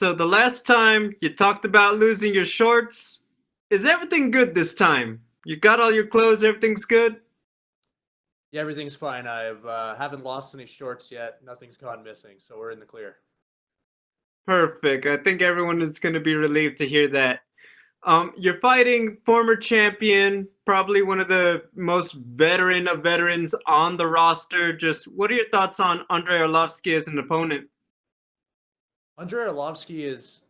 So the last time you talked about losing your shorts, is everything good this time? You got all your clothes, everything's good? Yeah, everything's fine. I've haven't lost any shorts yet. Nothing's gone missing, so we're in the clear. Perfect. I think everyone is going to be relieved to hear that. You're fighting former champion, probably one of the most veteran of veterans on the roster. Just what are your thoughts on Andrei Arlovski as an opponent? Andrei Arlovski is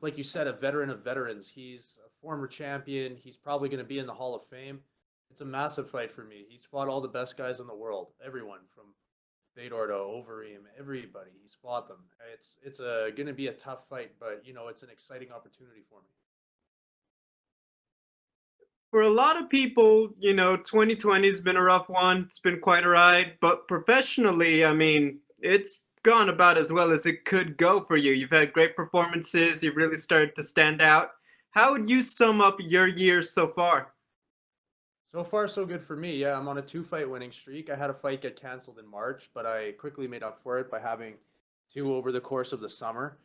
like you said, a veteran of veterans. He's a former champion. He's probably going to be in the Hall of Fame. It's a massive fight for me. He's fought all the best guys in the world. Everyone from Fedor to Overeem, everybody. He's fought them. It's going to be a tough fight, but it's an exciting opportunity for me. For a lot of people, 2020 has been a rough one. It's been quite a ride, but professionally, I mean, it's gone about as well as it could go for you. You've had great performances, you've really started to stand out. How would you sum up your year so far? So far, so good for me. Yeah, I'm on a two-fight winning streak. I had a fight get canceled in March, but I quickly made up for it by having two over the course of the summer.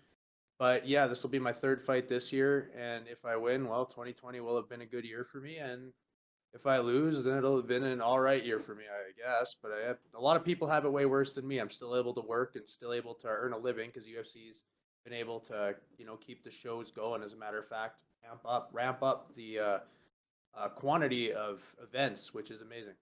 But yeah, this will be my third fight this year, and if I win, well, 2020 will have been a good year for me, and if I lose, then it'll have been an all right year for me, I guess. But a lot of people have it way worse than me. I'm still able to work and still able to earn a living because UFC's been able to, keep the shows going. As a matter of fact, ramp up the quantity of events, which is amazing.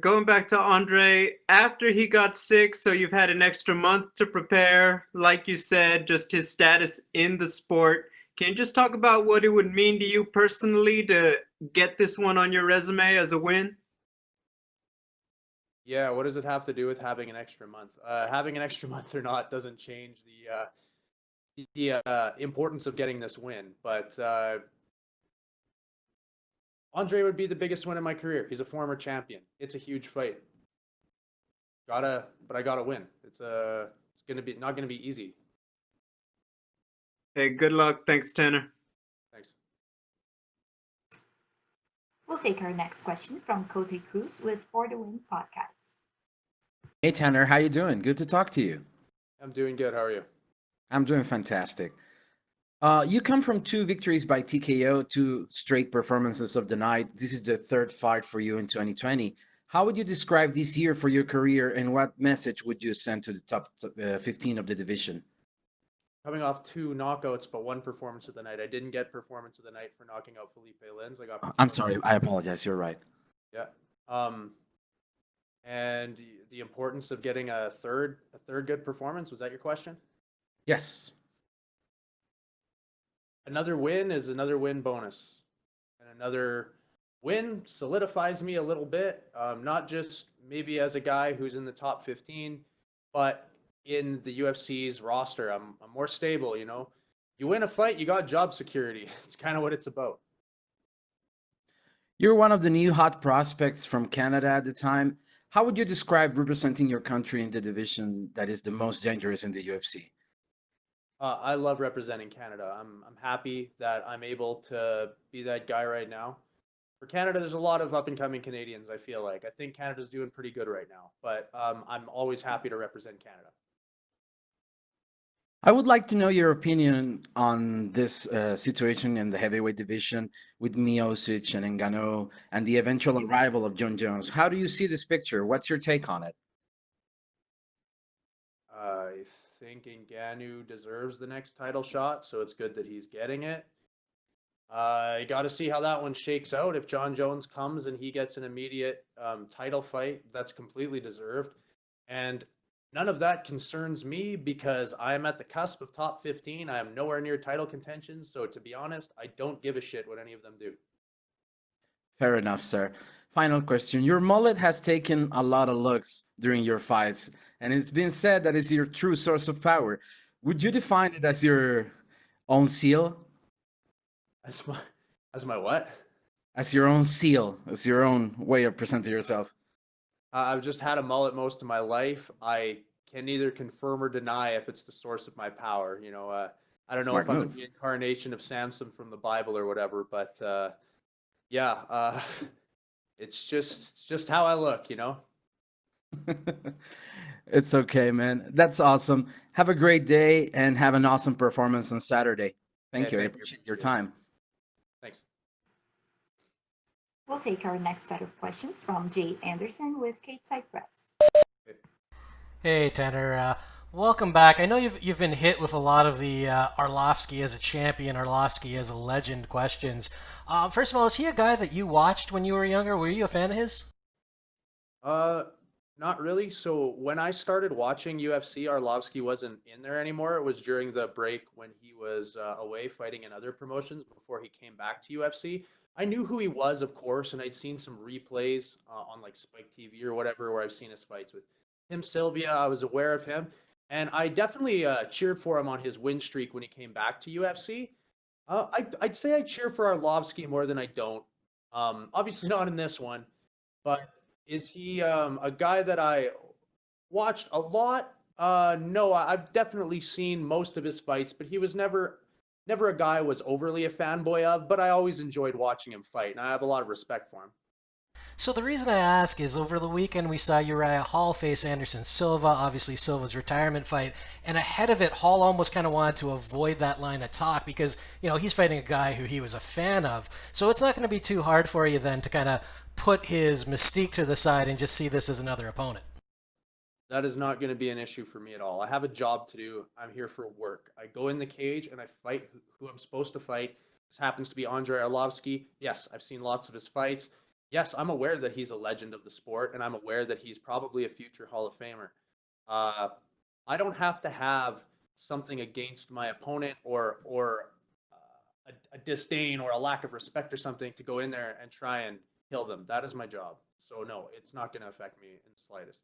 Going back to Andre, after he got sick, so you've had an extra month to prepare, like you said, just his status in the sport. Can you just talk about what it would mean to you personally to get this one on your resume as a win? Yeah, what does it have to do with having an extra month? Having an extra month or not doesn't change the importance of getting this win. But Andre would be the biggest win in my career. He's a former champion. It's a huge fight. But I gotta win. It's gonna be not gonna be easy. Hey, good luck. Thanks, Tanner. Thanks. We'll take our next question from Cote Cruz with For the Win podcast. Hey Tanner, how you doing? Good to talk to you. I'm doing good. How are you? I'm doing fantastic. You come from two victories by TKO, two straight performances of the night. This is the third fight for you in 2020. How would you describe this year for your career, and what message would you send to the top 15 of the division? Coming off two knockouts, but one performance of the night. I didn't get performance of the night for knocking out Felipe Lins. I got I'm performance. sorry, I apologize. You're right. Yeah. Um, and the importance of getting a third good performance. Was that your question? Yes. Another win is another win bonus, and another win solidifies me a little bit. Not just maybe as a guy who's in the top 15, but in the UFC's roster. I'm more stable. You win a fight, you got job security. It's kind of what it's about. You're one of the new hot prospects from Canada at the time. How would you describe representing your country in the division that is the most dangerous in the UFC? I love representing Canada. I'm happy that I'm able to be that guy right now. For Canada, there's a lot of up and coming Canadians. I think Canada's doing pretty good right now, but I'm always happy to represent Canada. I would like to know your opinion on this situation in the heavyweight division with Miocic and Ngannou and the eventual arrival of John Jones. How do you see this picture? What's your take on it? I think Ngannou deserves the next title shot, so it's good that he's getting it. I got to see how that one shakes out. If John Jones comes and he gets an immediate title fight, that's completely deserved. And none of that concerns me because I am at the cusp of top 15. I am nowhere near title contention. So to be honest, I don't give a shit what any of them do. Fair enough, sir. Final question. Your mullet has taken a lot of looks during your fights, and it's been said that it's your true source of power. Would you define it as your own seal? As my, as my what? As your own seal, as your own way of presenting yourself? I've just had a mullet most of my life. I can neither confirm or deny if it's the source of my power. I don't know Smart if I'm the move. reincarnation of Samson from the Bible or whatever, but yeah, it's just how I look. It's okay, man. That's awesome. Have a great day and have an awesome performance on Saturday. Thank Hey, you. I thank you. appreciate your Appreciate it. time. Thanks. We'll take our next set of questions from Jay Anderson with Kate Cypress. Hey Tanner, welcome back. I know you've been hit with a lot of the Arlovski as a champion, Arlovski as a legend questions. First of all, is he a guy that you watched when you were younger? Were you a fan of his? Uh, Not really. So when I started watching UFC, Arlovski wasn't in there anymore. It was during the break when he was away fighting in other promotions before he came back to UFC. I knew who he was, of course, and I'd seen some replays on like Spike TV or whatever where I've seen his fights with Tim Sylvia. I was aware of him, and I definitely cheered for him on his win streak when he came back to UFC. I'd say I cheer for Arlovski more than I don't. Obviously not in this one, but is he a guy that I watched a lot? No, I've definitely seen most of his fights, but he was never a guy I was overly a fanboy of. But I always enjoyed watching him fight, and I have a lot of respect for him. So the reason I ask is over the weekend we saw Uriah Hall face Anderson Silva, obviously Silva's retirement fight, and ahead of it, Hall almost kind of wanted to avoid that line of talk because, he's fighting a guy who he was a fan of. So it's not going to be too hard for you then to kind of put his mystique to the side and just see this as another opponent. That is not going to be an issue for me at all. I have a job to do. I'm here for work. I go in the cage and I fight who I'm supposed to fight. This happens to be Andrei Arlovski. Yes, I've seen lots of his fights. Yes, I'm aware that he's a legend of the sport, and I'm aware that he's probably a future Hall of Famer. Uh, I don't have to have something against my opponent or a disdain or a lack of respect or something to go in there and try and kill them. That is my job. So no, it's not going to affect me in the slightest.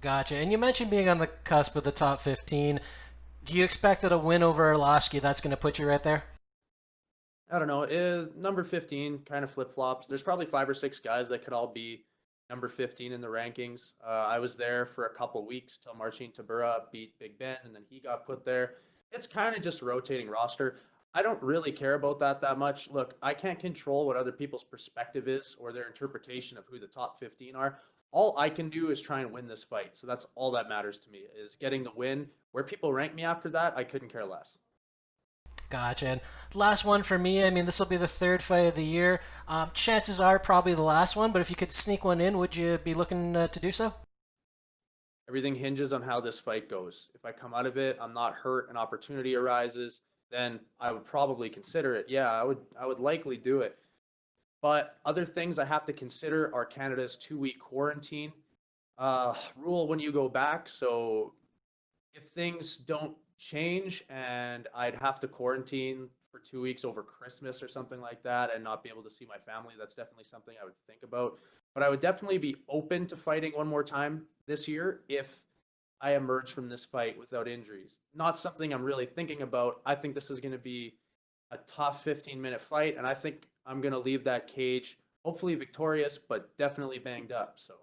Gotcha. And you mentioned being on the cusp of the top 15. Do you expect that a win over Arlovski, that's going to put you right there? I don't know. Number 15 kind of flip flops. There's probably 5 or 6 guys that could all be number 15 in the rankings. I was there for a couple weeks till Marcin Tybura beat Big Ben, and then he got put there. It's kind of just a rotating roster. I don't really care about that much. Look, I can't control what other people's perspective is or their interpretation of who the top 15 are. All I can do is try and win this fight. So that's all that matters to me is getting the win. Where people rank me after that, I couldn't care less. Gotcha. And last one for me, I mean, this will be the third fight of the year. Chances are probably the last one, but if you could sneak one in, would you be looking to do so? Everything hinges on how this fight goes. If I come out of it, I'm not hurt, an opportunity arises, then I would probably consider it. Yeah, I would likely do it. But other things I have to consider are Canada's 2-week quarantine rule when you go back. So if things don't change and I'd have to quarantine for 2 weeks over Christmas or something like that and not be able to see my family, that's definitely something I would think about. But I would definitely be open to fighting one more time this year if I emerge from this fight without injuries. Not something I'm really thinking about. I think this is going to be a tough 15-minute fight, and I think I'm going to leave that cage hopefully victorious, but definitely banged up. So